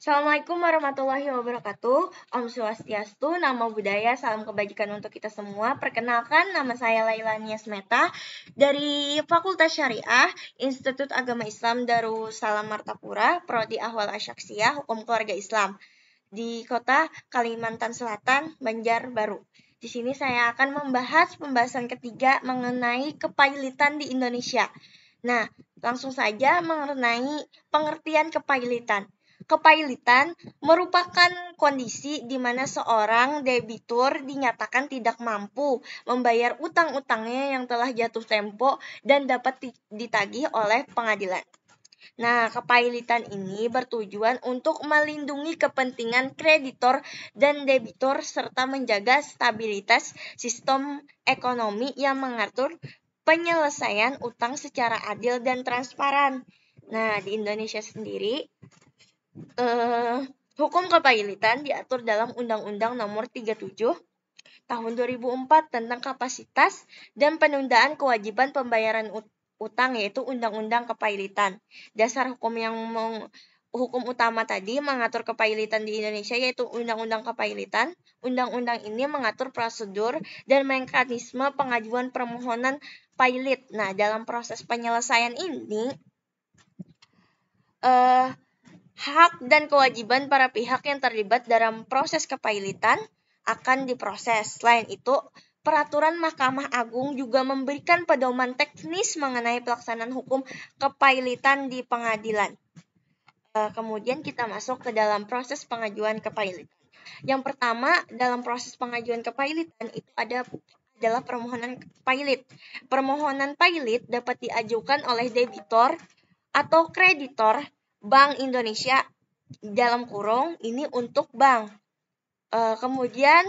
Assalamualaikum warahmatullahi wabarakatuh. Om Swastiastu, Namo Buddhaya, salam kebajikan untuk kita semua. Perkenalkan, nama saya Laila Niasmeta dari Fakultas Syariah, Institut Agama Islam Darussalam Martapura, Prodi Ahwal Asyaksiyah, Hukum Keluarga Islam di kota Kalimantan Selatan, Banjarbaru. Di sini saya akan membahas pembahasan ketiga mengenai kepailitan di Indonesia. Nah, langsung saja mengenai pengertian kepailitan. Kepailitan merupakan kondisi di mana seorang debitur dinyatakan tidak mampu membayar utang-utangnya yang telah jatuh tempo dan dapat ditagih oleh pengadilan. Nah, kepailitan ini bertujuan untuk melindungi kepentingan kreditor dan debitur serta menjaga stabilitas sistem ekonomi yang mengatur penyelesaian utang secara adil dan transparan. Nah, di Indonesia sendiri, hukum kepailitan diatur dalam Undang-Undang Nomor 37 Tahun 2004 tentang kapasitas dan penundaan kewajiban pembayaran utang, yaitu Undang-Undang Kepailitan. Dasar hukum utama tadi mengatur kepailitan di Indonesia yaitu Undang-Undang Kepailitan. Undang-undang ini mengatur prosedur dan mekanisme pengajuan permohonan pailit. Nah, dalam proses penyelesaian ini hak dan kewajiban para pihak yang terlibat dalam proses kepailitan akan diproses. Selain itu, peraturan Mahkamah Agung juga memberikan pedoman teknis mengenai pelaksanaan hukum kepailitan di pengadilan. Kemudian kita masuk ke dalam proses pengajuan kepailitan. Yang pertama, dalam proses pengajuan kepailitan itu adalah permohonan pailit. Permohonan pailit dapat diajukan oleh debitor atau kreditor Bank Indonesia dalam kurung ini untuk bank. Kemudian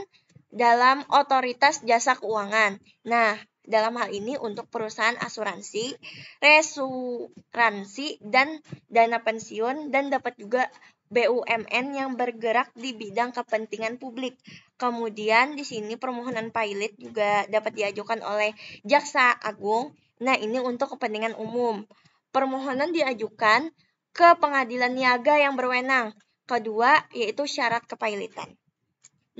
dalam otoritas jasa keuangan. Nah, dalam hal ini untuk perusahaan asuransi, resuransi, dan dana pensiun, dan dapat juga BUMN yang bergerak di bidang kepentingan publik. Kemudian di sini permohonan pailit juga dapat diajukan oleh Jaksa Agung. Nah, ini untuk kepentingan umum. Permohonan diajukan ke pengadilan niaga yang berwenang. Kedua, yaitu syarat kepailitan.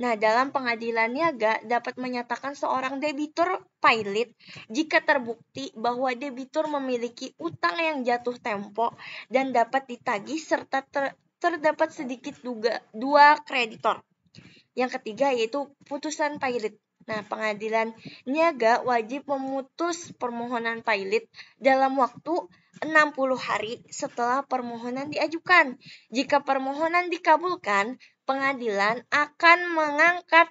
Nah, dalam pengadilan niaga dapat menyatakan seorang debitur pailit jika terbukti bahwa debitur memiliki utang yang jatuh tempo dan dapat ditagih serta terdapat sedikit dua kreditor. Yang ketiga yaitu putusan pailit. Nah, pengadilan niaga wajib memutus permohonan pailit dalam waktu 60 hari setelah permohonan diajukan. Jika permohonan dikabulkan, pengadilan akan mengangkat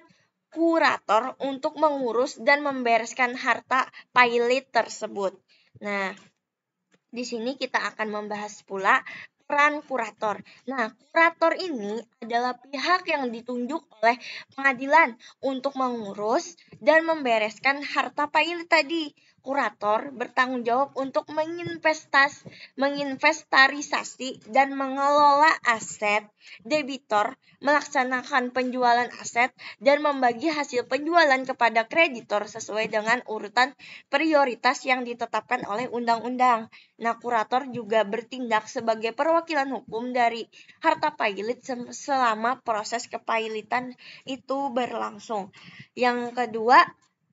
kurator untuk mengurus dan membereskan harta pailit tersebut. Nah, di sini kita akan membahas pula peran kurator. Nah, kurator ini adalah pihak yang ditunjuk oleh pengadilan untuk mengurus dan membereskan harta pailit tadi. Kurator bertanggung jawab untuk menginventarisasi dan mengelola aset debitor, melaksanakan penjualan aset, dan membagi hasil penjualan kepada kreditor sesuai dengan urutan prioritas yang ditetapkan oleh undang-undang. Nah, kurator juga bertindak sebagai perwakilan hukum dari harta pailit selama proses kepailitan itu berlangsung. Yang kedua,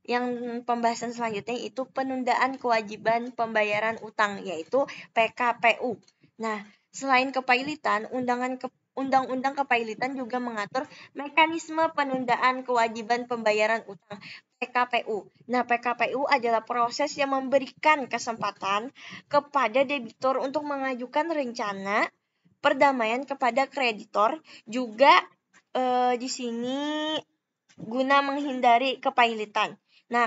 yang pembahasan selanjutnya itu penundaan kewajiban pembayaran utang, yaitu PKPU. Nah, selain kepailitan, Undang-Undang Kepailitan juga mengatur mekanisme penundaan kewajiban pembayaran utang PKPU. Nah, PKPU adalah proses yang memberikan kesempatan kepada debitur untuk mengajukan rencana perdamaian kepada kreditor, juga di sini guna menghindari kepailitan. Nah,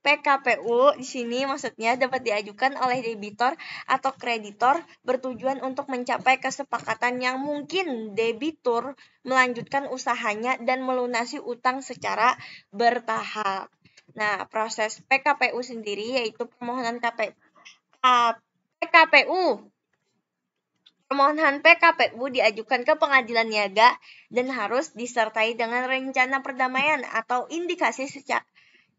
PKPU di sini maksudnya dapat diajukan oleh debitor atau kreditor bertujuan untuk mencapai kesepakatan yang mungkin debitur melanjutkan usahanya dan melunasi utang secara bertahap. Nah, proses PKPU sendiri yaitu permohonan PKPU diajukan ke pengadilan niaga dan harus disertai dengan rencana perdamaian atau indikasi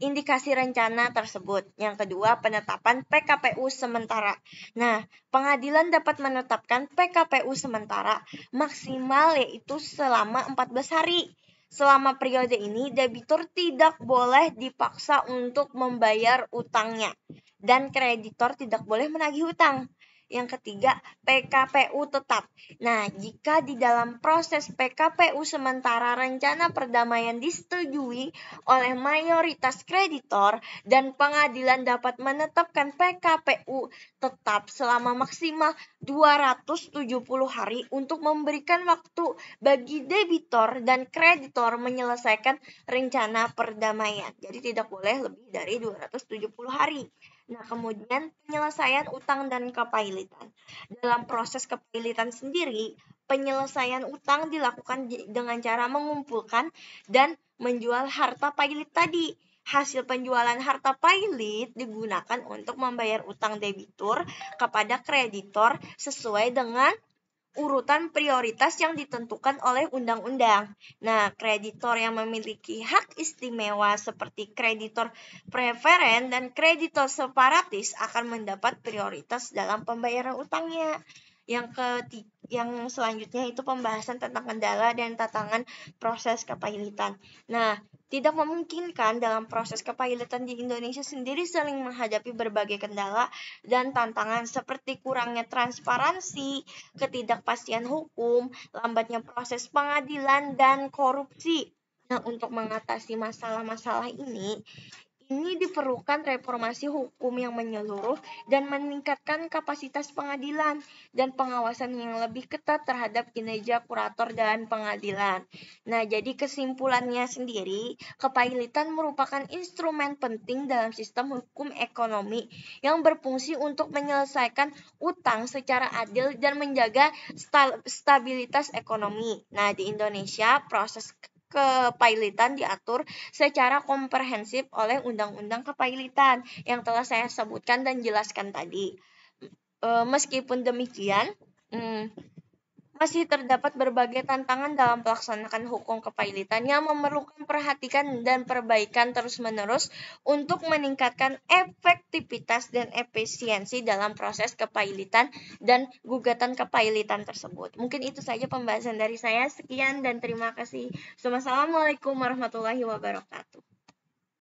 indikasi rencana tersebut. Yang kedua, penetapan PKPU sementara. Nah, pengadilan dapat menetapkan PKPU sementara maksimal yaitu selama 14 hari. Selama periode ini, debitur tidak boleh dipaksa untuk membayar utangnya dan kreditor tidak boleh menagih utang. Yang ketiga, PKPU tetap. Nah, jika di dalam proses PKPU sementara rencana perdamaian disetujui oleh mayoritas kreditor dan pengadilan dapat menetapkan PKPU tetap selama maksimal 270 hari untuk memberikan waktu bagi debitor dan kreditor menyelesaikan rencana perdamaian. Jadi tidak boleh lebih dari 270 hari. Nah, kemudian penyelesaian utang dan kepailitan. Dalam proses kepailitan sendiri, penyelesaian utang dilakukan dengan cara mengumpulkan dan menjual harta pailit tadi. Hasil penjualan harta pailit digunakan untuk membayar utang debitur kepada kreditor sesuai dengan urutan prioritas yang ditentukan oleh undang-undang. Nah, kreditor yang memiliki hak istimewa seperti kreditor preferen dan kreditor separatis akan mendapat prioritas dalam pembayaran utangnya. Yang selanjutnya itu pembahasan tentang kendala dan tantangan proses kepailitan. Nah, tidak memungkinkan dalam proses kepailitan di Indonesia sendiri sering menghadapi berbagai kendala dan tantangan seperti kurangnya transparansi, ketidakpastian hukum, lambatnya proses pengadilan, dan korupsi. Nah, untuk mengatasi masalah-masalah ini diperlukan reformasi hukum yang menyeluruh dan meningkatkan kapasitas pengadilan dan pengawasan yang lebih ketat terhadap kinerja kurator dan pengadilan. Nah, jadi kesimpulannya sendiri, kepailitan merupakan instrumen penting dalam sistem hukum ekonomi yang berfungsi untuk menyelesaikan utang secara adil dan menjaga stabilitas ekonomi. Nah, di Indonesia proses kepailitan diatur secara komprehensif oleh Undang-Undang Kepailitan yang telah saya sebutkan dan jelaskan tadi. Meskipun demikian, masih terdapat berbagai tantangan dalam pelaksanaan hukum kepailitan yang memerlukan perhatian dan perbaikan terus-menerus untuk meningkatkan efektivitas dan efisiensi dalam proses kepailitan dan gugatan kepailitan tersebut. Mungkin itu saja pembahasan dari saya. Sekian dan terima kasih. Assalamualaikum warahmatullahi wabarakatuh.